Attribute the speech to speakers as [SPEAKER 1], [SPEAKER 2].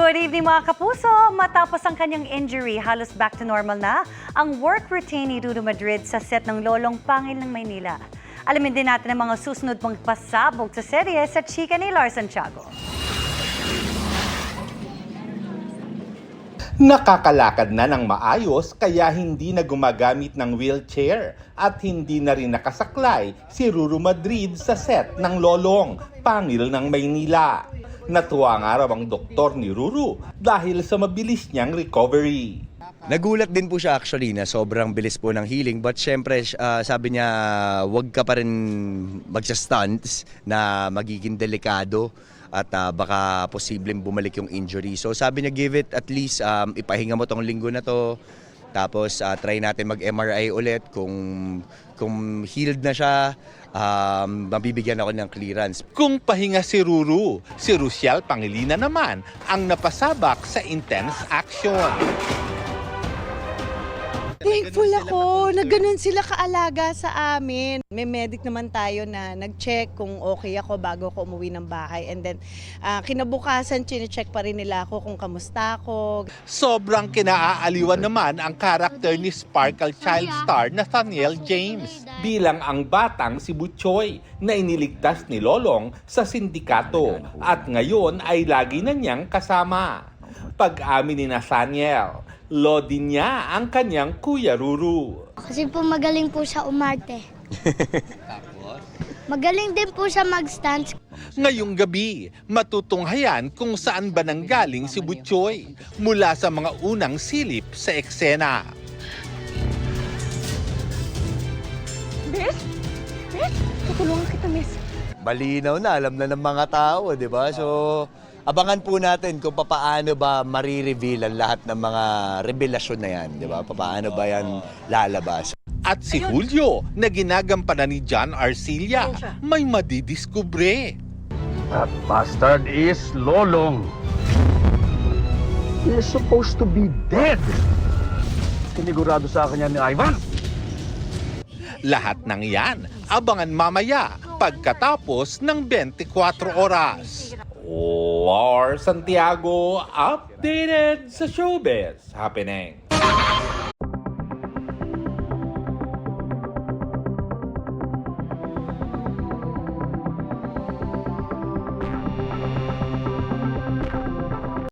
[SPEAKER 1] Good evening mga kapuso! Matapos ang kanyang injury, halos back to normal na ang work routine ni Ruru Madrid sa set ng Lolong Pangil ng Maynila. Alamin din natin ang mga susunod pang pasabog sa serye sa chika ni Lars Santiago.
[SPEAKER 2] Nakakalakad na ng maayos kaya hindi na gumagamit ng wheelchair at hindi na rin nakasaklay si Ruru Madrid sa set ng Lolong Pangil ng Maynila. Natuwa nga raw ang doktor ni Ruru dahil sa mabilis niyang recovery.
[SPEAKER 3] Nagulat din po siya actually na sobrang bilis po ng healing, but syempre sabi niya wag ka pa rin magsa-stunts na magiging delikado at baka posibleng bumalik yung injury. So sabi niya give it at least ipahinga mo tong linggo na to. Tapos try natin mag-MRI ulit kung healed na siya, mabibigyan ako ng clearance.
[SPEAKER 2] Kung pahinga si Ruru, si Rusial Pangilinan naman ang napasabak sa intense action.
[SPEAKER 4] Thankful ako na ganun sila kaalaga sa amin. May medic naman tayo na nag-check kung okay ako bago ako umuwi ng bahay. And then kinabukasan, chine-check pa rin nila ako kung kamusta ako.
[SPEAKER 2] Sobrang kinaaaliwan naman ang karakter ni Sparkle Child star Nathaniel James bilang ang batang si Butchoy na iniligtas ni Lolong sa sindikato at ngayon ay lagi na niyang kasama. Pag-amin ni Nathaniel, lodi niya ang kanyang Kuya Ruru.
[SPEAKER 5] Kasi po magaling po siya umarte. Magaling din po siya mag-stunts.
[SPEAKER 2] Ngayong gabi, matutunghayan kung saan ba nanggaling si Butchoy mula sa mga unang silip sa eksena.
[SPEAKER 4] Miss? Miss? Tutulungan kita, Miss.
[SPEAKER 3] Malinaw na, alam na ng mga tao, di ba? So abangan po natin kung paano ba marireveal ang lahat ng mga revelasyon na yan, di ba? Paano ba yan lalabas?
[SPEAKER 2] At si Julio na ginagampanan ni John Arcilla may madidiskubre.
[SPEAKER 6] That bastard is Lolong. He is supposed to be dead. Sinigurado sa akin yan ni Ivan.
[SPEAKER 2] Lahat ng yan, abangan mamaya pagkatapos ng 24 oras. Lars Santiago, updated sa showbiz happening.